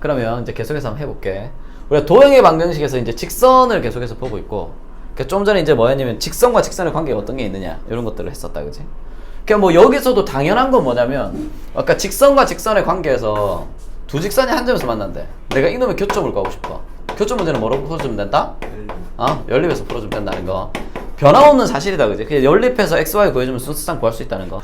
그러면 이제 계속해서 한번 해볼게. 우리가 도형의 방정식에서 이제 직선을 계속해서 보고 있고, 그러니까 좀 전에 이제 뭐였냐면 직선과 직선의 관계가 어떤 게 있느냐 이런 것들을 했었다, 그지? 그러니까 뭐 여기서도 당연한 건 뭐냐면 아까 직선과 직선의 관계에서 두 직선이 한 점에서 만난대. 내가 이놈의 교점을 구하고 싶어. 교점 문제는 뭐라고 풀어주면 된다? 연립해서 풀어주면 된다는 거. 변함없는 사실이다, 그지? 그냥 연립해서 XY 구해주면 순서상 구할 수 있다는 거.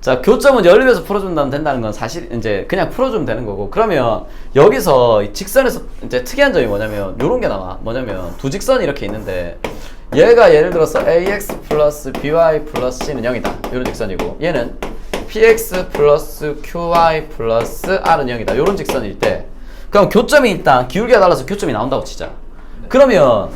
자, 교점은 연립해서 풀어주면 된다는 건 사실, 이제 그냥 풀어주면 되는 거고. 그러면 여기서 이 직선에서 이제 특이한 점이 뭐냐면, 요런 게 나와. 뭐냐면, 두 직선이 이렇게 있는데, 얘가 예를 들어서 AX 플러스 BY 플러스 C는 0이다. 요런 직선이고, 얘는 PX 플러스 QY 플러스 R은 0이다. 요런 직선일 때, 그럼 교점이 일단 기울기가 달라서 교점이 나온다고 치자. 그러면,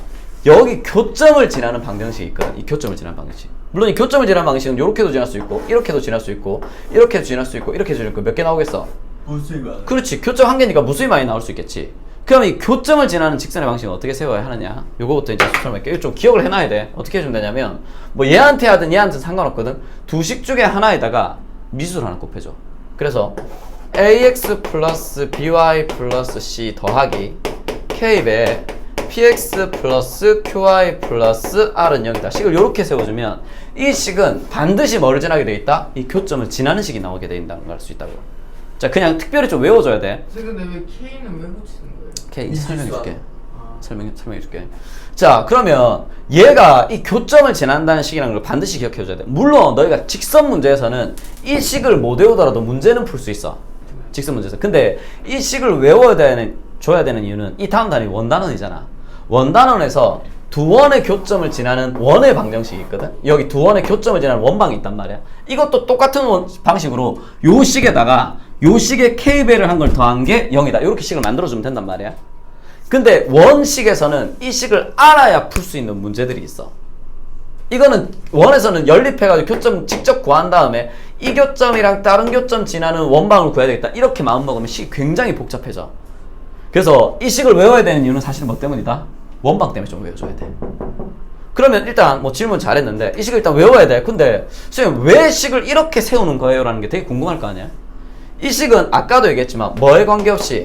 여기 교점을 지나는 방정식이 있거든. 이 교점을 지나는 방정식. 물론 이 교점을 지나는 방정식은 이렇게도 지날 수 있고, 이렇게도 지날 수 있고, 이렇게도 지날 수 있고, 이렇게 지날 수 있고, 몇 개 나오겠어? 무수히 많아. 그렇지. 교점 한 개니까 무수히 많이 나올 수 있겠지. 그럼 이 교점을 지나는 직선의 방식은 어떻게 세워야 하느냐? 요거부터 이제 설명할게. 이거 좀 기억을 해놔야 돼. 어떻게 해주면 되냐면, 뭐 얘한테 하든 얘한테 상관없거든. 두 식 중에 하나에다가 미수를 하나 곱해줘. 그래서 AX 플러스 BY 플러스 C 더하기 K배 PX 플러스 QY 플러스 R은 0이다. 식을 이렇게 세워주면 이 식은 반드시 뭐를 지나게 돼 있다? 이 교점을 지나는 식이 나오게 된다는 걸 알 수 있다고. 자, 그냥 특별히 좀 외워줘야 돼. 근데 왜 K는 왜 붙이는 거예요? K 이제 설명해줄게. 설명해줄게. 자, 그러면 얘가 이 교점을 지난다는 식이라는 걸 반드시 기억해줘야 돼. 물론 너희가 직선 문제에서는 이 식을 못 외우더라도 문제는 풀 수 있어. 직선 문제에서. 근데 이 식을 줘야 되는 이유는 이 다음 단위 원단원이잖아. 원단원에서 두 원의 교점을 지나는 원의 방정식이 있거든. 여기 두 원의 교점을 지나는 원방이 있단 말이야. 이것도 똑같은 방식으로 요 식에다가 요 식에 K배를 한 걸 더한 게 0이다. 이렇게 식을 만들어주면 된단 말이야. 근데 원식에서는 이 식을 알아야 풀 수 있는 문제들이 있어. 이거는 원에서는 연립해가지고 교점 직접 구한 다음에 이 교점이랑 다른 교점 지나는 원방을 구해야 되겠다. 이렇게 마음먹으면 식이 굉장히 복잡해져. 그래서 이 식을 외워야 되는 이유는 사실 뭐 때문이다? 원방 때문에 좀 외워줘야 돼. 그러면 일단 뭐 질문 잘했는데 이 식을 일단 외워야 돼. 근데 선생님 왜 식을 이렇게 세우는 거예요? 라는 게 되게 궁금할 거 아니야? 이 식은 아까도 얘기했지만 뭐에 관계없이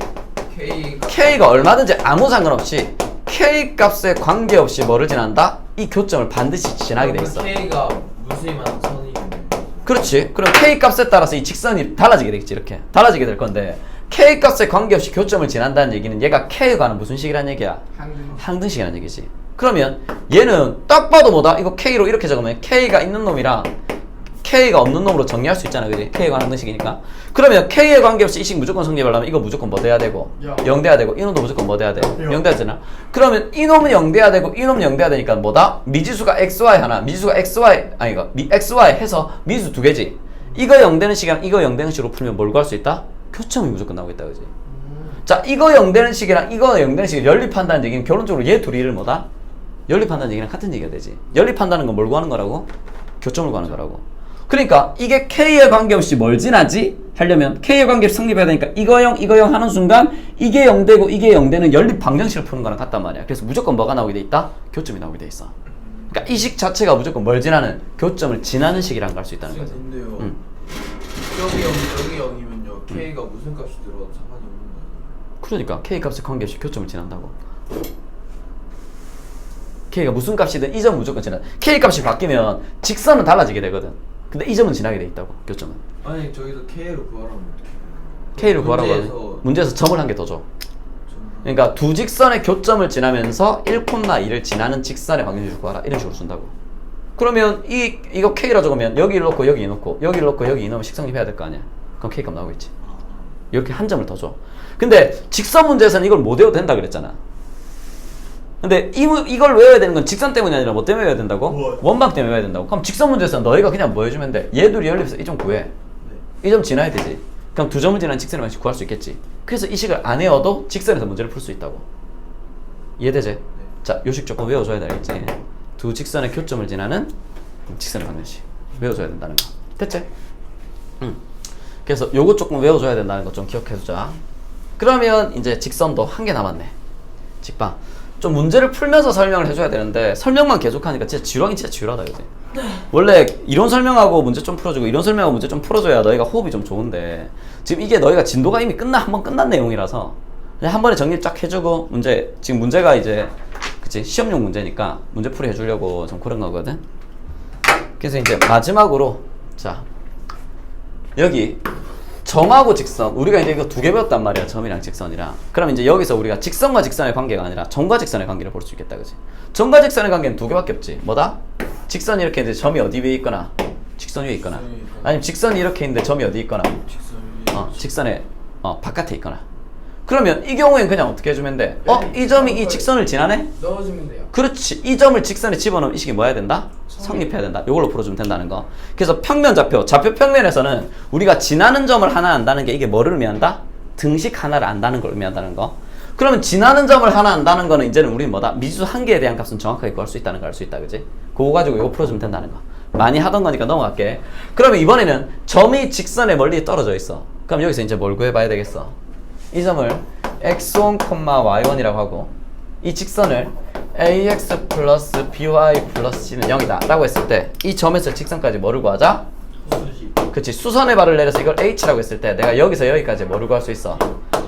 K가 얼마든지 아무 상관없이 K 값에 관계없이 뭐를 지난다? 이 교점을 반드시 지나게 돼 있어. K가 무수히 많은 선이 그렇지. 그럼 K 값에 따라서 이 직선이 달라지게 되겠지. 이렇게 달라지게 될 건데 K 값에 관계없이 교점을 지난다는 얘기는 얘가 K에 관한 무슨 식이란 얘기야? 항등식이라는 얘기지. 그러면 얘는 딱 봐도 뭐다? 이거 K로 이렇게 적으면 K가 있는 놈이랑 K가 없는 놈으로 정리할 수 있잖아, 그지? K에 관한 항등식이니까. 그러면 K에 관계없이 이 식 무조건 성립하려면 이거 무조건 뭐 돼야 되고 0 돼야 되고 이 놈도 무조건 뭐 돼야 돼? 0 돼야 되잖아. 그러면 이 놈은 0 돼야 되고 이 놈은 0 돼야 되니까 뭐다? 미지수가 XY 하나, 미지수가 XY 아니 이거 XY 해서 미지수 두 개지. 이거 0 되는 식이랑 이거 0 되는 식으로 풀면 뭘 구할 수 있다? 교점이 무조건 나오겠다, 그지? 자, 이거 0 되는 식이랑 이거 0 되는 식을 연립한다는 얘기는 결론적으로 얘 둘이를 뭐다? 연립한다는 얘기랑 같은 얘기가 되지. 연립한다는 건 뭘 구하는 거라고? 교점을 구하는 거라고. 그러니까 이게 K에 관계없이 뭘 지나지? 하려면 K에 관계없이 성립해야 되니까 이거 0, 이거 0 하는 순간 이게 0 되고 이게 0 되는 연립 방정식을 푸는 거랑 같단 말이야. 그래서 무조건 뭐가 나오게 돼 있다? 교점이 나오게 돼 있어. 그러니까 이 식 자체가 무조건 뭘 지나는? 교점을 지나는 식이라는 걸 알 수 있다는 거지. 근데요. 여기 0, 여기 0이면요 K가 무슨 값이 들어가도 상관이 없는 거예요? 그러니까 K 값에 관계없이 교점을 지난다고. K가 무슨 값이든 이 점은 무조건 지나. K 값이 바뀌면 직선은 달라지게 되거든. 근데 이 점은 지나게 돼 있다고. 교점은. 아니 저기서 K로 구하라면 어떻게 해요? K를 구하라고 하면 문제에서 점을 한 개 더 줘. 그러니까 두 직선의 교점을 지나면서 1,2를 지나는 직선의 방정식을 구하라. 이런 식으로 준다고. 그러면 이거 K라 적으면 여기 넣고 여기 넣고 여기 넣고 여기 넣으면 식성립해야 될 거 아니야. 그럼 K 값 나오겠지. 이렇게 한 점을 더 줘. 근데 직선 문제에서는 이걸 못 외워도 된다 그랬잖아. 근데 이걸 외워야 되는 건 직선 때문이 아니라 뭐 때문에 외워야 된다고? 원방 때문에 외워야 된다고? 그럼 직선 문제에서는 너희가 그냥 뭐 해주면 돼? 얘 둘이 연립해서 이 점 구해. 이 점 지나야 되지. 그럼 두 점을 지나는 직선의 방식 구할 수 있겠지. 그래서 이 식을 안 외워도 직선에서 문제를 풀 수 있다고. 이해되지? 네. 자, 요 식 조금 외워줘야 되겠지. 두 직선의 교점을 지나는 직선의 방정식 외워줘야 된다는 거. 됐지? 그래서 요거 조금 외워줘야 된다는 거 좀 기억해두자. 그러면 이제 직선도 한 개 남았네. 직방. 좀 문제를 풀면서 설명을 해줘야 되는데 설명만 계속하니까 진짜 지루하긴 진짜 지루하다, 그지? 원래 이론 설명하고 문제 좀 풀어주고 이론 설명하고 문제 좀 풀어줘야 너희가 호흡이 좀 좋은데 지금 이게 너희가 진도가 이미 한번 끝난 내용이라서 한 번에 정리 쫙 해주고 지금 문제가 이제 그치 시험용 문제니까 문제풀이 해주려고 좀 그런 거거든. 그래서 이제 마지막으로 자 여기 점하고 직선 우리가 이제 이거 두 개 배웠단 말이야. 점이랑 직선이랑. 그럼 이제 여기서 우리가 직선과 직선의 관계가 아니라 점과 직선의 관계를 볼 수 있겠다. 그치? 점과 직선의 관계는 두 개밖에 없지. 뭐다? 직선이 이렇게 있는데 점이 어디 위에 있거나 직선 위에 있거나 아니면 직선이 이렇게 있는데 점이 어디 있거나 직선의 바깥에 있거나. 그러면 이 경우엔 그냥 어떻게 해주면 돼? 이 점이 이 직선을 지나네? 넣어주면 돼요. 그렇지. 이 점을 직선에 집어넣으면 이 식이 뭐 해야 된다? 성립해야 된다. 이걸로 풀어주면 된다는 거. 그래서 평면 좌표 평면에서는 우리가 지나는 점을 하나 안다는 게 이게 뭐를 의미한다? 등식 하나를 안다는 걸 의미한다는 거. 그러면 지나는 점을 하나 안다는 거는 이제는 우리는 뭐다? 미지수 한 개에 대한 값은 정확하게 구할 수 있다는 걸 알 수 있다. 그지? 그거 가지고 이거 풀어주면 된다는 거. 많이 하던 거니까 넘어갈게. 그러면 이번에는 점이 직선에 멀리 떨어져 있어. 그럼 여기서 이제 뭘 구해봐야 되겠어? 이 점을 x1, y1이라고 하고 이 직선을 ax 플러스 by 플러스 c는 0이다 라고 했을 때 이 점에서 직선까지 뭐를 구하자? 그치. 수선의 발을 내려서 이걸 h라고 했을 때 내가 여기서 여기까지 뭐를 구할 수 있어?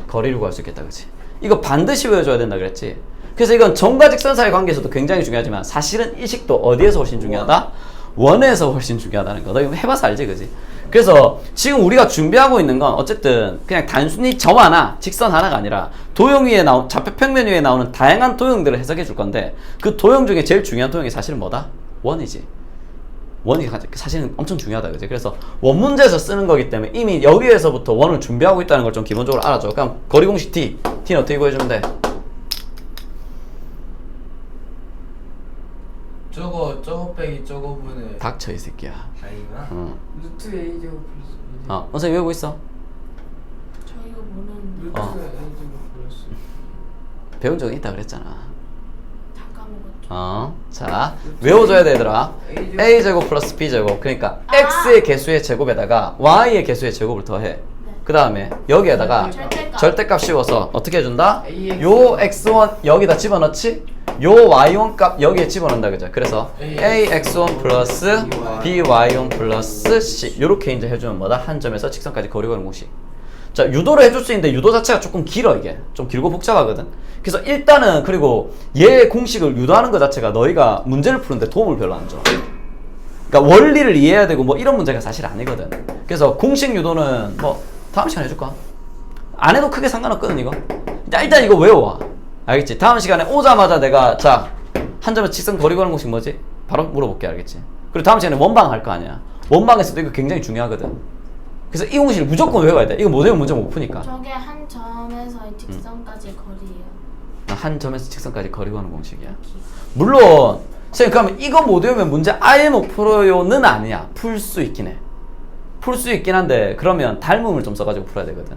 거리를 구할 수 있겠다. 그치. 이거 반드시 외워줘야 된다 그랬지. 그래서 이건 점과 직선 사이의 관계에서도 굉장히 중요하지만 사실은 이 식도 어디에서 훨씬 중요하다? 원에서 훨씬 중요하다는 거. 너 이거 해봐서 알지 그지? 그래서 지금 우리가 준비하고 있는 건 어쨌든 그냥 단순히 점 하나, 직선 하나가 아니라 도형 위에 좌표 평면 위에 나오는 다양한 도형들을 해석해 줄 건데 그 도형 중에 제일 중요한 도형이 사실은 뭐다? 원이지. 원이 사실은 엄청 중요하다 그지? 그래서 원 문제에서 쓰는 거기 때문에 이미 여기에서부터 원을 준비하고 있다는 걸 좀 기본적으로 알아줘. 그럼 거리 공식 T는 어떻게 구해주면 돼? 저거 빼기 저거 분의 닥쳐 이 새끼야. 아니구나. 루트 a 제곱 플러스 선생님 외우고 있어? 저 이거 모르는데 루트 a 제곱 플러스 배운 적은 있다 그랬잖아. 다 까먹었죠. 자 외워줘야 돼 얘들아. a제곱 플러스 b제곱 그러니까 x의 개수의 제곱에다가 y의 개수의 제곱을 더해. 그 다음에 여기에다가 절대값 씌워서 어떻게 해준다? 요 x1 여기다 집어넣지? 요 y1 값 여기에 집어넣는다 그죠? 그래서 ax1 플러스 by1 플러스 c 요렇게 이제 해주면 뭐다? 한 점에서 직선까지 거리 구하는 공식. 자 유도를 해줄 수 있는데 유도 자체가 조금 길어. 이게 좀 길고 복잡하거든. 그래서 일단은 그리고 얘 공식을 유도하는 것 자체가 너희가 문제를 푸는데 도움을 별로 안 줘. 그러니까 원리를 이해해야 되고 뭐 이런 문제가 사실 아니거든. 그래서 공식 유도는 뭐 다음 시간에 해줄까? 안 해도 크게 상관없거든 이거. 일단 이거 외워와. 알겠지? 다음 시간에 오자마자 내가 자 한 점에 직선 거리 구하는 공식 뭐지? 바로 물어볼게. 알겠지? 그리고 다음 시간에 원방 할 거 아니야. 원방에서도 이거 굉장히 중요하거든. 그래서 이 공식을 무조건 외워야 돼. 이거 못 외우면 문제 못 푸니까. 저게 한 점에서 직선까지 거리예요. 한 점에서 직선까지 거리 구하는 공식이야. 물론 선생님 그러면 이거 못 외우면 문제 아예 못 풀어요는 아니야. 풀 수 있긴 해. 풀 수 있긴 한데 그러면 닮음을 좀 써가지고 풀어야 되거든.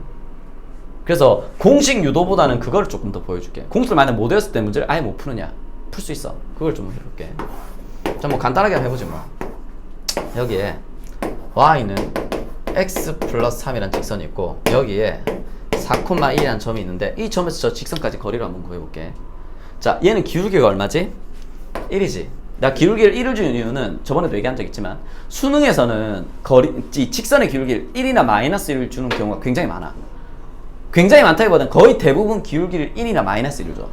그래서 공식 유도보다는 그걸 조금 더 보여줄게. 공식을 만약 못 외웠을 때 문제를 아예 못 푸느냐? 풀 수 있어. 그걸 좀 해볼게. 자, 뭐 간단하게 한번 해보지 뭐. 여기에 y는 x 플러스 3이라는 직선이 있고 여기에 4,1이라는 점이 있는데 이 점에서 저 직선까지 거리를 한번 구해볼게. 자, 얘는 기울기가 얼마지? 1이지. 나 기울기를 1을 주는 이유는 저번에도 얘기한 적 있지만 수능에서는 이 직선의 기울기를 1이나 마이너스 1을 주는 경우가 굉장히 많아. 굉장히 많다기보다는 거의 대부분 기울기를 1이나 마이너스 1을 줘.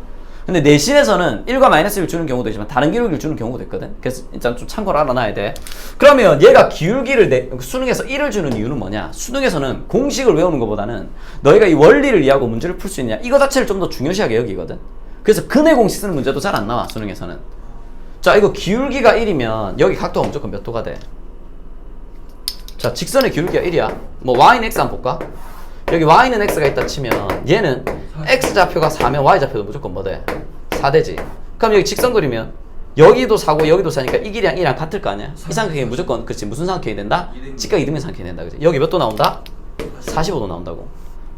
근데 내신에서는 1과 마이너스 1을 주는 경우도 있지만 다른 기울기를 주는 경우도 있거든. 그래서 일단 좀 참고를 알아놔야 돼. 그러면 얘가 기울기를 수능에서 1을 주는 이유는 뭐냐? 수능에서는 공식을 외우는 것보다는 너희가 이 원리를 이해하고 문제를 풀 수 있냐? 이거 자체를 좀 더 중요시하게 여기거든. 그래서 근의 공식 쓰는 문제도 잘 안 나와 수능에서는. 자, 이거 기울기가 1이면 여기 각도가 무조건 몇 도가 돼? 자, 직선의 기울기가 1이야. 뭐 y는 x 한번 볼까? 여기 y는 x가 있다 치면 얘는 x좌표가 4면 y좌표도 무조건 뭐 돼? 4되지. 그럼 여기 직선 그리면 여기도 4고 여기도 4니까 이 길이랑 이랑 같을 거 아니야? 이 삼각형이 무조건 그렇지. 무슨 삼각형이 된다? 직각 이등변 삼각형이 된다. 그치? 여기 몇 도 나온다? 45도 나온다고.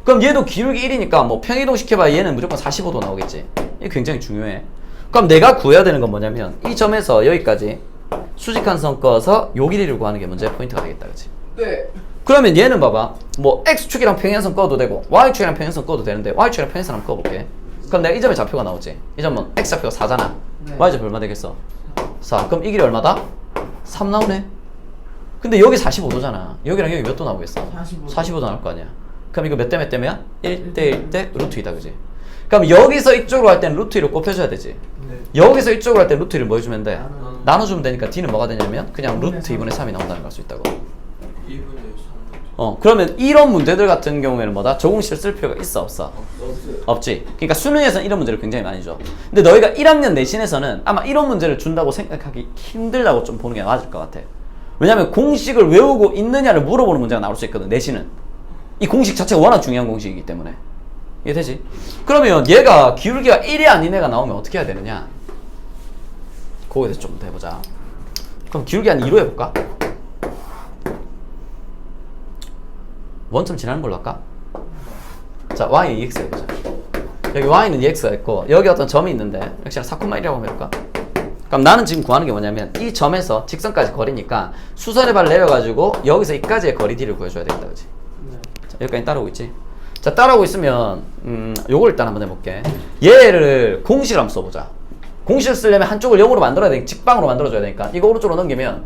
그럼 얘도 기울기 1이니까 뭐 평이동 시켜봐야 얘는 무조건 45도 나오겠지. 이게 굉장히 중요해. 그럼 내가 구해야 되는 건 뭐냐면 이 점에서 여기까지 수직한 선 꺼서 요 길이를 구하는 게 문제의 포인트가 되겠다. 그치? 네. 그러면 얘는 봐봐. 뭐 x축이랑 평행선 꺼도 되고 y축이랑 평행선 꺼도 되는데 y축이랑 평행선 한번 꺼볼게. 그럼 내가 이 점의 좌표가 나오지. 이 점은 x좌표가 4잖아. 네. y좌표 얼마 되겠어? 4. 그럼 이 길이 얼마다? 3 나오네. 근데 여기 45도잖아. 여기랑 여기 몇 도 나오겠어? 45도. 45도 나올 거 아니야. 그럼 이거 몇 대 몇 대면? 1대 1대 루트 2다. 그지? 그럼 여기서 이쪽으로 할 때는 루트 2를 곱해줘야 되지. 네. 여기서 이쪽으로 할 때 루트 2를 뭐 해주면 돼? 나눠. 나눠주면 되니까 D는 뭐가 되냐면 그냥 루트 2분의 3이 나온다는 걸 알 수 있다고. 2분의 3. 그러면 이런 문제들 같은 경우에는 뭐다? 적응식을 쓸 필요가 있어 없어? 없어요. 없지. 그러니까 수능에서는 이런 문제를 굉장히 많이 줘. 근데 너희가 1학년 내신에서는 아마 이런 문제를 준다고 생각하기 힘들다고 좀 보는 게 맞을 것 같아. 왜냐면 공식을 외우고 있느냐를 물어보는 문제가 나올 수 있거든, 내신은. 이 공식 자체가 워낙 중요한 공식이기 때문에. 이해되지? 그러면 얘가 기울기가 1이 아닌 애가 나오면 어떻게 해야 되느냐? 그거에 대해서 좀 더 해보자. 그럼 기울기 한 2로 해볼까? 원점 지나는 걸로 할까? 자, y는 2x 해보자. 여기 y는 2x가 있고 여기 어떤 점이 있는데 역시나 4,1이라고 하면 해볼까? 그럼 나는 지금 구하는 게 뭐냐면 이 점에서 직선까지 거리니까 수선의 발을 내려가지고 여기서 이까지의 거리 d를 구해줘야 되겠다, 그치? 자, 여기까지 따라오고 있지? 자, 따라오고 있으면 요걸 일단 한번 해볼게. 얘를 공식을 한번 써보자. 공식을 쓰려면 한쪽을 0으로 만들어야 되니까 직방으로 만들어줘야 되니까 이거 오른쪽으로 넘기면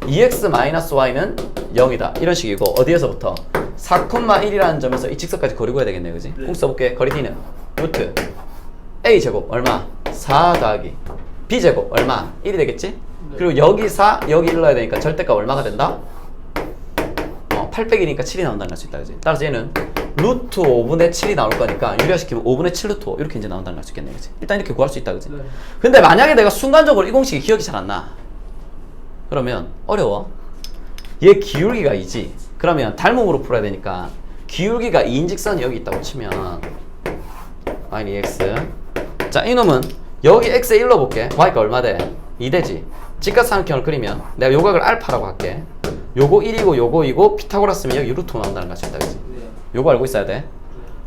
2x-y는 0이다 이런 식이고 어디에서부터? 4,1이라는 점에서 이 직선까지 거리 구해야 되겠네, 그지? 공 써볼게. 거리 d는 루트 a제곱 얼마? 4 더하기 b제곱 얼마? 1이 되겠지? 그리고 여기 4 여기 1 넣어야 되니까 절대값 얼마가 된다? 8 빼기니까 7이 나온다는 걸 수 있다, 그지? 따라서 얘는 루트 5분의 7이 나올 거니까 유리화시키면 5분의 7 루트 5 이렇게 이제 나온다는 걸 수 있겠네, 그지? 일단 이렇게 구할 수 있다, 그지? 근데 만약에 내가 순간적으로 이 공식이 기억이 잘 안 나. 그러면 어려워. 얘 기울기가 2지. 그러면 닮음으로 풀어야 되니까 기울기가 2인 직선이 여기 있다고 치면 y는 2x. 자, 이놈은 여기 x에 1 넣어볼게. y가 얼마 돼? 2 되지. 직각삼각형을 그리면 내가 요각을 알파라고 할게. 요거 1이고 요거 2고 피타고라스면 여기 루트 5 나온다는 걸 수 있다, 그지? 요거 알고 있어야 돼.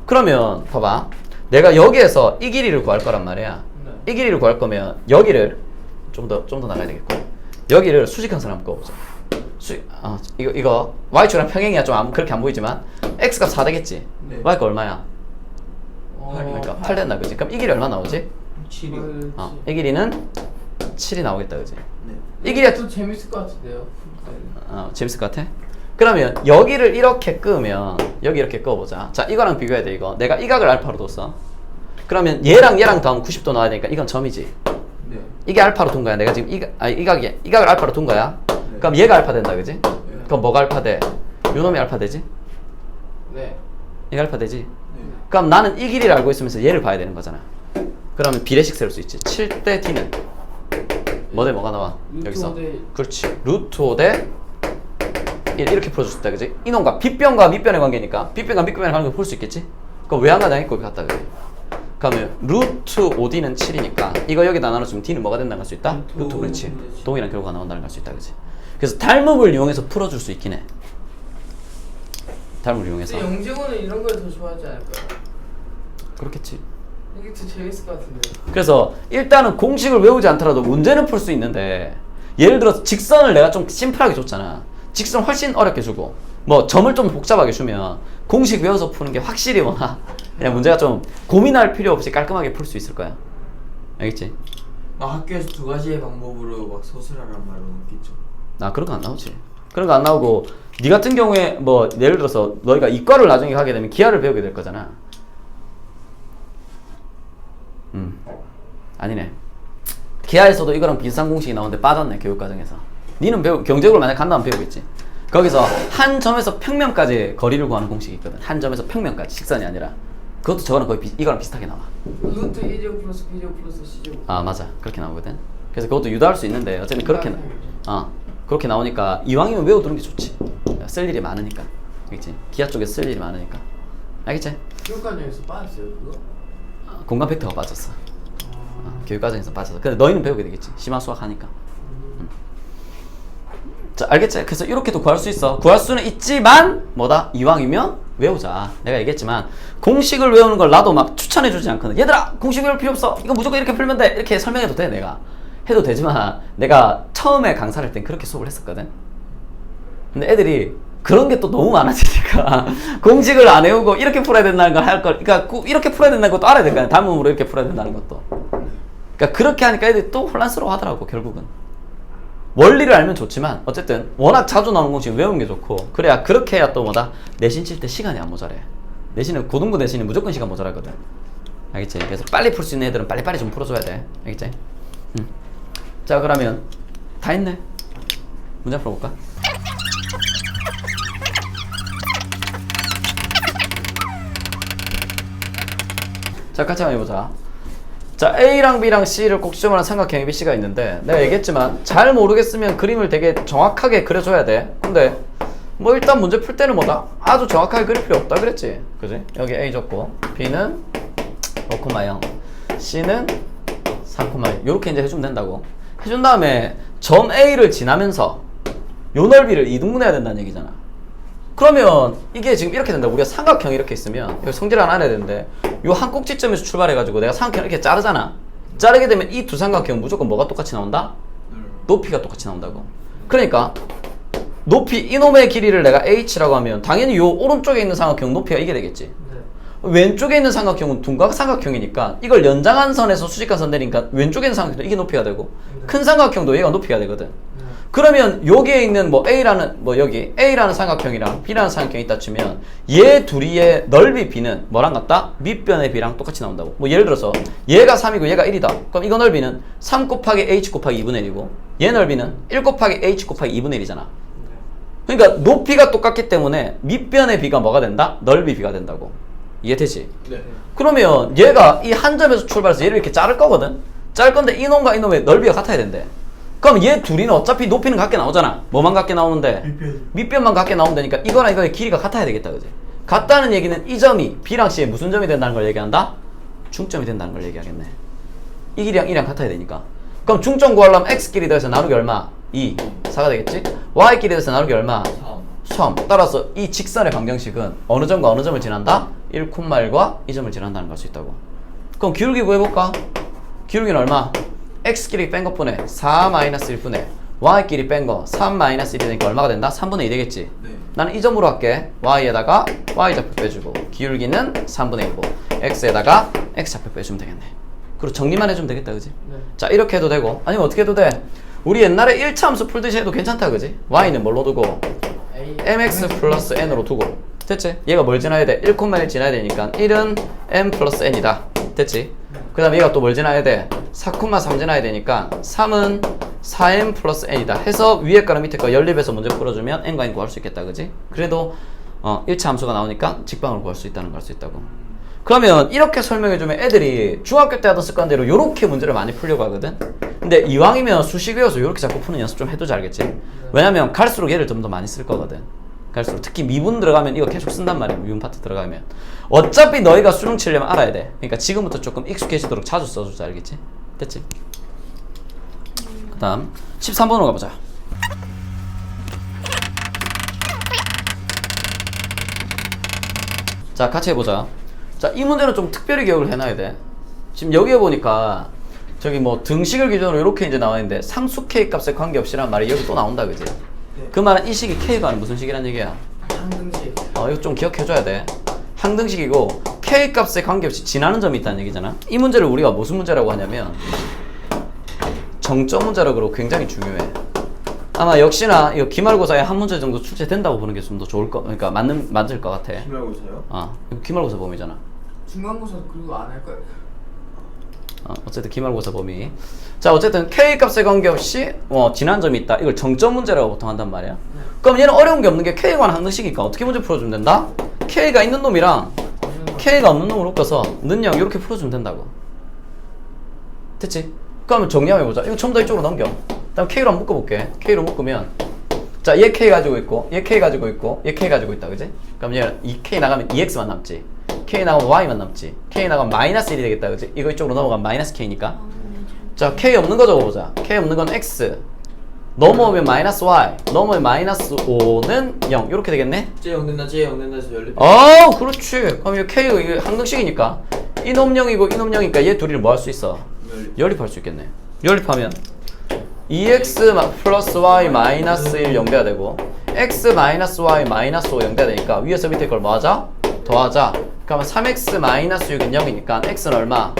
그러면 봐봐. 내가 여기에서 이 길이를 구할 거란 말이야. 이 길이를 구할 거면 여기를 좀 더 나가야 되겠고 여기를 수직함선 한번 꺼보자. 이거 y축이랑 평행이야. 좀 그렇게 안 보이지만 x가 4 되겠지. 네. y가 얼마야? 8. 그러니까 8 된다, 그지? 그럼 이 길이 얼마 나오지? 7이요. 이 길이는 7이 나오겠다, 그지? 네. 이 길이가 또 재밌을 것 같은데요. 재밌을 것 같아? 그러면 여기를 이렇게 끄면 여기 이렇게 꺼보자. 자, 이거랑 비교해야 돼. 이거 내가 이 각을 알파로 뒀어. 그러면 얘랑 더하면 90도 나와야 되니까 이건 점이지. 네. 이게 알파로 둔 거야. 내가 지금 이 각을 알파로 둔 거야. 네. 그럼 얘가 알파 된다, 그지? 그럼 뭐가 알파 돼? 요놈이 알파 되지? 네. 얘가 알파 되지? 네. 그럼 나는 이 길이를 알고 있으면서 얘를 봐야 되는 거잖아. 그러면 비례식 세울 수 있지. 7대 d는 뭐 대 뭐가 나와? 루트 여기서 5 대 그렇지. 루트 5대 1 이렇게 풀어줄 수 있다, 그지? 이놈과 빗변과 밑변의 관계니까 빗변과 밑변의 관계를 풀 수 있겠지? 그럼 왜 안 가냐? 이거 같다, 그지? 그러면 루트 5d는 7이니까 이거 여기다 나눠주면 d는 뭐가 된다는 걸 수 있다? 루트 5분의 7 동일한 결과가 나온다는 걸 수 있다, 그지? 그래서 닮음을 이용해서 풀어줄 수 있긴 해. 닮음을 이용해서. 근데 영재고는 이런 걸 더 좋아하지 않을까요? 그렇겠지. 이게 더 재밌을 것 같은데. 그래서 일단은 공식을 외우지 않더라도 문제는 풀 수 있는데 예를 들어서 직선을 내가 좀 심플하게 줬잖아. 직선 훨씬 어렵게 주고 뭐 점을 좀 복잡하게 주면 공식 외워서 푸는 게 확실히 그냥 문제가 좀 고민할 필요 없이 깔끔하게 풀 수 있을 거야. 알겠지? 막 학교에서 2가지의 방법으로 막 서술하란 말로 느끼죠. 그런 거 안 나오지. 그런 거 안 나오고 니 같은 경우에 뭐 예를 들어서 너희가 이과를 나중에 가게 되면 기하를 배우게 될 거잖아. 아니네. 기하에서도 이거랑 비슷한 공식이 나오는데 빠졌네, 교육과정에서. 니는 경제국을 만약 간다면 배우겠지. 거기서 한 점에서 평면까지 거리를 구하는 공식이 있거든. 한 점에서 평면까지, 직선이 아니라. 그것도 저거랑 거의 이거랑 비슷하게 나와. 루트 1제곱 플러스 b제곱 플러스 c제곱. 맞아. 그렇게 나오거든. 그래서 그것도 유도할 수 있는데 어쨌든 그렇게 나오니까 이왕이면 외워두는 게 좋지. 쓸 일이 많으니까. 알겠지? 기하 쪽에 쓸 일이 많으니까. 알겠지? 교육과정에서 빠졌어요 그거? 공간 벡터가 빠졌어. 교육과정에서 빠져서. 근데 너희는 배우게 되겠지. 심화 수학 하니까. 자, 알겠지? 그래서 이렇게도 구할 수 있어. 구할 수는 있지만 뭐다? 이왕이면 외우자. 내가 얘기했지만 공식을 외우는 걸 나도 막 추천해주지 않거든. 얘들아, 공식 외울 필요 없어. 이거 무조건 이렇게 풀면 돼. 이렇게 설명해도 돼. 내가 해도 되지만 내가 처음에 강사를 할 땐 그렇게 수업을 했었거든. 근데 애들이 그런 게 또 너무 많아지니까 공식을 안 외우고 이렇게 풀어야 된다는 걸 할 걸. 그러니까 이렇게 풀어야 된다는 것도 알아야 될 거 아니야. 닮음으로 이렇게 풀어야 된다는 것도. 그러니까 그렇게 하니까 애들이 또 혼란스러워 하더라고. 결국은 원리를 알면 좋지만 어쨌든 워낙 자주 나오는 공식 외우는 게 좋고, 그래야 그렇게 해야 또 뭐다? 내신 칠 때 시간이 안 모자래. 내신은 고등부 내신은 무조건 시간 모자라거든. 알겠지? 그래서 빨리 풀 수 있는 애들은 빨리빨리 좀 풀어줘야 돼. 알겠지? 자, 그러면 다 했네. 문제 풀어볼까? 자, 같이 한번 해보자. 자, A랑 B랑 C를 꼭 지점하는 삼각형 ABC가 있는데 내가 얘기했지만 잘 모르겠으면 그림을 되게 정확하게 그려줘야 돼. 근데 뭐 일단 문제 풀 때는 뭐다? 아주 정확하게 그릴 필요 없다 그랬지? 그지? 여기 A 줬고 B는 5,0 C는 4,1 요렇게 이제 해주면 된다고. 해준 다음에 점 A를 지나면서 요 넓이를 이등분해야 된다는 얘기잖아. 그러면 이게 지금 이렇게 된다. 우리가 삼각형 이렇게 있으면 여기 성질 하나 해야 되는데 요 한 꼭지점에서 출발해가지고 내가 삼각형 이렇게 자르잖아. 자르게 되면 이 두 삼각형은 무조건 뭐가 똑같이 나온다? 높이가 똑같이 나온다고. 그러니까 높이 이놈의 길이를 내가 h라고 하면 당연히 요 오른쪽에 있는 삼각형 높이가 이게 되겠지. 네. 왼쪽에 있는 삼각형은 둔각 삼각형이니까 이걸 연장한 선에서 수직각선 내니까 왼쪽에 있는 삼각형도 이게 높이가 되고 큰 삼각형도 얘가 높이가 되거든. 그러면 여기에 있는 뭐 A라는 뭐 여기 A라는 삼각형이랑 B라는 삼각형이 있다 치면 얘 둘이의 넓이 B는 뭐랑 같다? 밑변의 B랑 똑같이 나온다고. 뭐 예를 들어서 얘가 3이고 얘가 1이다. 그럼 이거 넓이는 3 곱하기 H 곱하기 2분의 1이고 얘 넓이는 1 곱하기 H 곱하기 2분의 1이잖아. 그러니까 높이가 똑같기 때문에 밑변의 B가 뭐가 된다? 넓이 B가 된다고. 이해되지? 네. 그러면 얘가 이 한 점에서 출발해서 얘를 이렇게 자를 거거든? 자를 건데 이놈과 이놈의 넓이가 같아야 된대. 그럼 얘 둘이는 어차피 높이는 같게 나오잖아. 뭐만 같게 나오는데? 밑변만 같게 나오면 되니까 이거랑 이거의 길이가 같아야 되겠다. 그지? 같다는 얘기는 이 점이 B랑 C의 무슨 점이 된다는 걸 얘기한다? 중점이 된다는 걸 얘기하겠네. 이 길이랑 이랑 같아야 되니까. 그럼 중점 구하려면 X끼리 더해서 나누기 얼마? 2. 4가 되겠지? Y끼리 더해서 나누기 얼마? 3. 따라서 이 직선의 방정식은 어느 점과 어느 점을 지난다? 1,1과 이 점을 지난다는 걸 수 있다고. 그럼 기울기 구해볼까? 기울기는 얼마? X끼리 뺀 것분에 4-1분의 Y끼리 뺀 거 3-1이 되니까 얼마가 된다? 3분의 2 되겠지? 네. 나는 이 점으로 할게. Y에다가 Y좌표 빼주고 기울기는 3분의 1고 X에다가 X좌표 빼주면 되겠네. 그리고 정리만 해주면 되겠다. 그지? 네. 자, 이렇게 해도 되고 아니면 어떻게 해도 돼? 우리 옛날에 1차 함수 풀듯이 해도 괜찮다. 그지? Y는 뭘로 두고? mx 플러스 n으로 두고 됐지? 얘가 뭘 지나야 돼? 1,1 지나야 되니까 1은 m 플러스 n이다. 됐지? 그 다음에 얘가 또 뭘 지나야 돼? 4,3 지나야 되니까 3은 4m 플러스 n이다 해서 위에 거랑 밑에 거 연립해서 문제 풀어주면 n과 n 구할 수 있겠다. 그지? 그래도 1차 함수가 나오니까 직방으로 구할 수 있다는 걸 알 수 있다고. 그러면 이렇게 설명해주면 애들이 중학교 때 하던 습관대로 이렇게 문제를 많이 풀려고 하거든? 근데 이왕이면 수식 외워서 이렇게 자꾸 푸는 연습 좀 해두자. 알겠지? 왜냐면 갈수록 얘를 좀 더 많이 쓸 거거든. 갈수록 특히 미분 들어가면 이거 계속 쓴단 말이야. 미분 파트 들어가면 어차피 너희가 수능 치려면 알아야 돼. 그러니까 지금부터 조금 익숙해지도록 자주 써주자. 알겠지? 됐지? 그 다음 13번으로 가보자. 자, 같이 해보자. 자, 이 문제는 좀 특별히 기억을 해놔야 돼. 지금 여기에 보니까 저기 뭐 등식을 기준으로 이렇게 이제 나와 있는데 상수 K 값에 관계없이란 말이 여기 또 나온다. 그지? 그 말은 이 식이 K가 무슨 식이란 얘기야? 항등식. 이거 좀 기억해줘야 돼. 항등식이고 K 값에 관계없이 지나는 점이 있다는 얘기잖아. 이 문제를 우리가 무슨 문제라고 하냐면 정점 문제라고 그러고 굉장히 중요해. 아마 역시나 이거 기말고사에 한 문제 정도 출제된다고 보는 게 좀 더 좋을 거, 그러니까 맞을 것 같아. 기말고사요? 이거 기말고사 범위잖아. 중간고사 그리고 안 할 거예요. 어쨌든 기말고사 범위. 자, 어쨌든 K 값에 관계없이 지난 점이 있다. 이걸 정점 문제라고 보통 한단 말이야. 그럼 얘는 어려운 게 없는 게 K에 관한 항등식이니까 어떻게 문제 풀어주면 된다? K가 있는 놈이랑 K가 없는 놈을 묶어서 는영 이렇게 풀어주면 된다고. 됐지? 그러면 정리 한번 해보자. 이거 전부 다 이쪽으로 넘겨. 다음 K로 한번 묶어볼게. K로 묶으면 자, 얘 K 가지고 있고 얘 K 가지고 있고 얘 K 가지고 있다. 그지? 그럼 얘 이 K 나가면 2X만 남지. K 나가면 Y만 남지. K 나가면 마이너스 1이 되겠다. 그지? 이거 이쪽으로 넘어가면 마이너스 K니까. 자, K 없는 거 적어보자. K 없는 건 X. 넘어오면 마이너스 Y. 넘어오면 마이너스 5는 0. 이렇게 되겠네? 쟤 0 된다, 쟤 0 된다 해서 연립. 그렇지. 그럼 이 K가 이게 항등식이니까 이놈 0이고 이놈 0이니까 얘 둘이를 뭐 할 수 있어? 연립할 수 있겠네. 연립하면 2x 플러스 y 마이너스 1 0돼야 되고 x 마이너스 y 마이너스 5 0돼야 되니까 위에서 밑에 걸 뭐 하자? 더하자. 그러면 3x 마이너스 6은 0이니까 x는 얼마?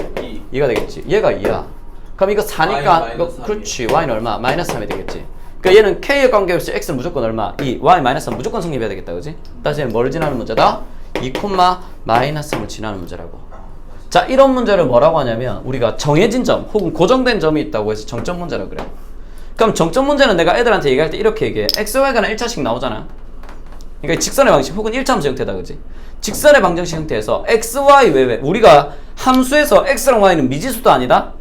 2가 되겠지. 얘가 2야. 그럼 이거 4니까 이거 그렇지. y는 얼마? 마이너스 3이 되겠지. 그러니까 얘는 k에 관계없이 x는 무조건 얼마? 2. y 마이너스 3 무조건 성립해야 되겠다. 그지? 따라서 얘는 뭘 지나는 문제다? 2, 마이너스 3을 지나는 문제라고. 자, 이런 문제를 뭐라고 하냐면 우리가 정해진 점 혹은 고정된 점이 있다고 해서 정점 문제라고 그래요. 그럼 정점 문제는 내가 애들한테 얘기할 때 이렇게 얘기해. x, y가 1차씩 나오잖아. 그러니까 직선의 방식 혹은 1차함수 형태다, 그지? 직선의 방정식 형태에서 x, y 외에 우리가 함수에서 x랑 y는 미지수도 아니다?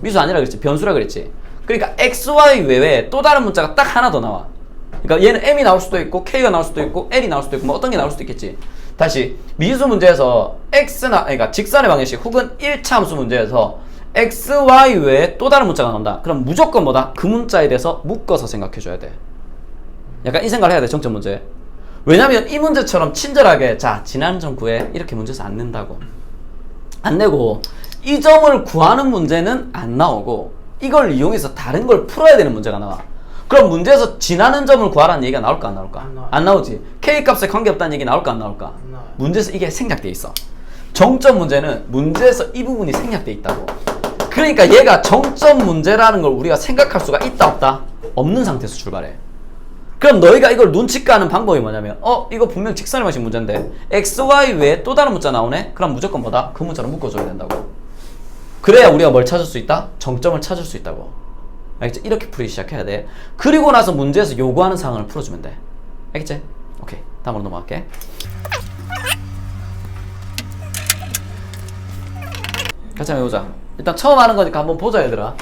미수 아니라 그랬지. 변수라 그랬지. 그러니까 x, y 외에 또 다른 문자가 딱 하나 더 나와. 그러니까 얘는 m이 나올 수도 있고 k가 나올 수도 있고 l이 나올 수도 있고 뭐 어떤 게 나올 수도 있겠지. 다시 미지수 문제에서 x나 그러니까 직선의 방정식 혹은 1차 함수 문제에서 x, y 외에 또 다른 문자가 나온다. 그럼 무조건 뭐다? 그 문자에 대해서 묶어서 생각해줘야 돼. 약간 이 생각을 해야 돼. 정점 문제. 왜냐면 이 문제처럼 친절하게 자 지난 점 구해 이렇게 문제에서 안 낸다고. 안 내고 이 점을 구하는 문제는 안 나오고 이걸 이용해서 다른 걸 풀어야 되는 문제가 나와. 그럼 문제에서 지나는 점을 구하라는 얘기가 나올까 안 나올까? 안 나와요. 안 나오지. K값에 관계없다는 얘기 나올까 안 나올까? 안 나와요. 문제에서 이게 생략돼 있어. 정점 문제는 문제에서 이 부분이 생략돼 있다고. 그러니까 얘가 정점 문제라는 걸 우리가 생각할 수가 있다 없다? 없는 상태에서 출발해. 그럼 너희가 이걸 눈치 까는 방법이 뭐냐면 이거 분명 직선의 방식 문제인데 x, y 외에 또 다른 문자 나오네? 그럼 무조건 뭐다? 그 문자로 묶어줘야 된다고. 그래야 우리가 뭘 찾을 수 있다? 정점을 찾을 수 있다고. 알겠지? 이렇게 풀기 시작해야 돼. 그리고 나서 문제에서 요구하는 상황을 풀어주면 돼. 알겠지? 오케이. 다음으로 넘어갈게. 같이 한번 해보자. 일단 처음 하는 거니까 한번 보자, 얘들아.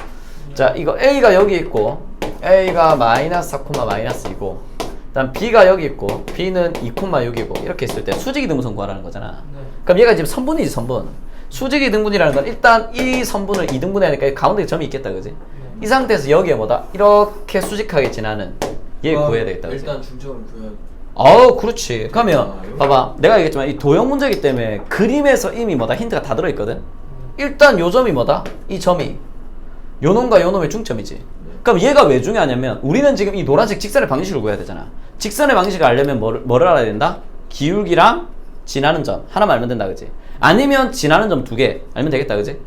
자, 이거 A가 여기 있고 A가 마이너스 4, 마이너스 2고 그다음 B가 여기 있고 B는 2, 6이고 이렇게 있을 때 수직이 등분 구하라는 거잖아. 네. 그럼 얘가 지금 선분이지, 선분. 수직이 등분이라는 건 일단 이 선분을 2등분해야 하니까 가운데 점이 있겠다, 그지? 이 상태에서 여기에 뭐다? 이렇게 수직하게 지나는 얘 구해야 되겠다, 그지? 일단 중점을 구해야 그렇지. 그러면 봐봐, 내가 얘기했지만 이 도형 문제이기 때문에 그림에서 이미 뭐다? 힌트가 다 들어있거든? 일단 요 점이 뭐다? 이 점이 요 놈과 요 놈의 중점이지. 그럼 얘가 왜 중요하냐면 우리는 지금 이 노란색 직선의 방식을 구해야 되잖아. 직선의 방식을 알려면 뭐를 알아야 된다? 기울기랑 지나는 점 하나만 알면 된다, 그지? 아니면 지나는 점 2개 알면 되겠다, 그지?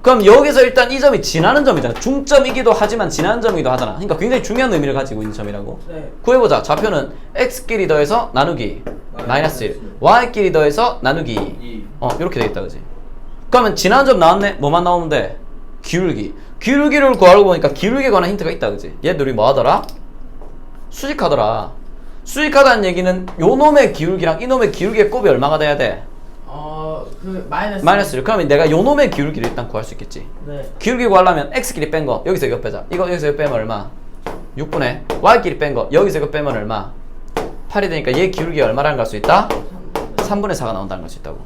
그럼 여기서 일단 이 점이 지나는 점이잖아. 중점이기도 하지만 지나는 점이기도 하잖아. 그러니까 굉장히 중요한 의미를 가지고 있는 점이라고. 네. 구해보자. 좌표는 x끼리 더해서 나누기 마이너스 1, y끼리 더해서 나누기 2. 이렇게 되겠다, 그지? 그러면 지나는 점 나왔네? 뭐만 나오면 돼? 기울기. 기울기를 구하려고 보니까 기울기에 관한 힌트가 있다, 그지? 얘들이 뭐 하더라? 수직하더라. 수직하다는 얘기는 요 놈의 기울기랑 이 놈의 기울기의 곱이 얼마가 돼야 돼? 그 마이너스. 마이너스 1. 그러면 내가 요 놈의 기울기를 일단 구할 수 있겠지. 네. 기울기 구하려면 x끼리 뺀 거 여기서 이거 빼자. 이거 여기서 이거 빼면 얼마? 6분의 y끼리 뺀 거 여기서 이거 빼면 얼마? 8이 되니까 얘 기울기가 얼마라는 걸 알 수 있다? 3분의 4가 나온다는 걸 수 있다고.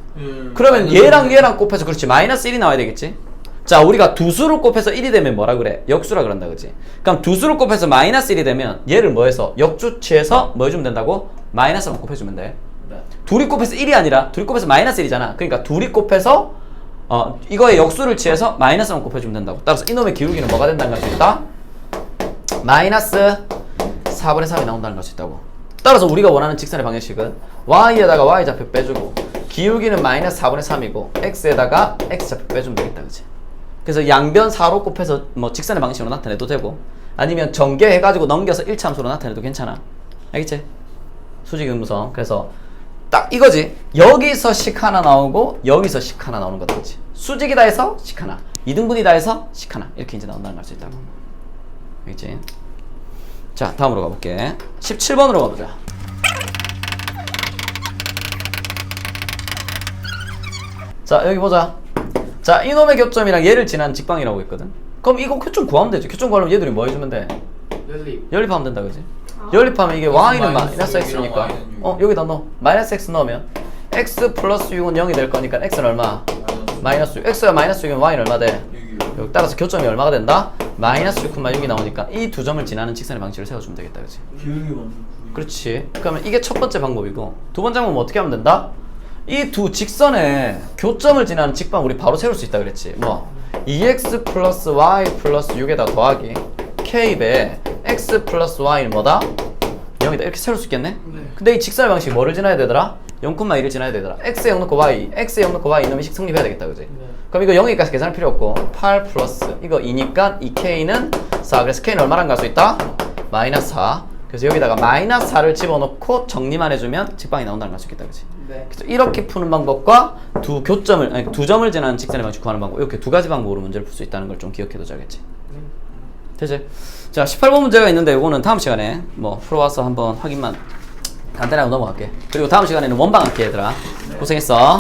그러면 얘랑 얘랑 곱해서 그렇지 마이너스 1이 나와야 되겠지? 자, 우리가 두 수를 곱해서 1이 되면 뭐라 그래? 역수라 그런다, 그지? 그럼 두 수를 곱해서 마이너스 1이 되면 얘를 뭐 해서 역주치해서 뭐 해주면 된다고? 마이너스만 곱해주면 돼. 네. 둘이 곱해서 1이 아니라 둘이 곱해서 마이너스 1이잖아. 그러니까 둘이 곱해서 이거의 역수를 취해서 마이너스만 곱해주면 된다고. 따라서 이놈의 기울기는 뭐가 된다는 걸 수 있다? 마이너스 4분의 3이 나온다는 걸 수 있다고. 따라서 우리가 원하는 직선의 방정식은 y에다가 y좌표 빼주고 기울기는 마이너스 4분의 3이고 x에다가 x좌표 빼주면 되겠다, 그치? 그래서 양변 4로 곱해서 뭐 직선의 방식으로 나타내도 되고 아니면 전개해가지고 넘겨서 1차 함수로 나타내도 괜찮아. 알겠지? 수직음무성. 그래서 딱 이거지. 여기서 식 하나 나오고 여기서 식 하나 나오는 거다, 그치? 수직이다 해서 식 하나, 2등분이다 해서 식 하나 이렇게 이제 나온다는 걸 알 수 있다고. 알겠지? 자, 다음으로 가볼게. 17번으로 가보자. 자, 여기 보자. 자, 이놈의 교점이랑 얘를 지난 직방이라고 했거든. 그럼 이거 교점 구하면 되지. 교점 구하려면 얘들이 뭐 해주면 돼? 연립. 연립하면 된다, 그지? 연립하면 이게 y는 마이너스 마이너스 6이랑 x니까 y는 6. 여기다 넣어. 마이너스 x 넣으면 x 플러스 6은 0이 될 거니까 x는 얼마? 마이너스 6. x가 마이너스 6이면 y는 얼마 돼? 6이요. 여기 따라서 교점이 얼마가 된다? 마이너스 6,6이 나오니까 이 두 점을 지나는 직선의 방식을 세워주면 되겠다, 그지? 기울기 완전 그렇지. 그러면 이게 첫 번째 방법이고 두 번째 방법은 어떻게 하면 된다? 이 두 직선의 교점을 지나는 직방 우리 바로 세울 수 있다 그랬지. 뭐 2x 플러스 y 플러스 6에다 더하기 k배 x 플러스 y는 뭐다? 0이다. 이렇게 세울 수 있겠네? 네. 근데 이 직선의 방식이 뭐를 지나야 되더라? 0,1을 지나야 되더라. x에 0 넣고 y, x에 0 넣고 y 이놈의 식 성립해야 되겠다, 그지? 네. 그럼 이거 0이니까 계산할 필요 없고 8 플러스 이거 2니까 이 k는 4. 그래서 k는 얼마랑 갈 수 있다? 마이너스 4. 그래서 여기다가 마이너스 4를 집어넣고 정리만 해주면 직방이 나온다는 걸 알 수 있겠다, 그지? 네. 그래서 이렇게 푸는 방법과 두 점을 지나는 직선의 방식 구하는 방법, 이렇게 두 가지 방법으로 문제를 풀 수 있다는 걸 좀 기억해둬야겠지. 되지? 자, 18번 문제가 있는데 이거는 다음 시간에 뭐 풀어와서 한번 확인만 간단하게 넘어갈게. 그리고 다음 시간에는 원방 할게 얘들아. 고생했어.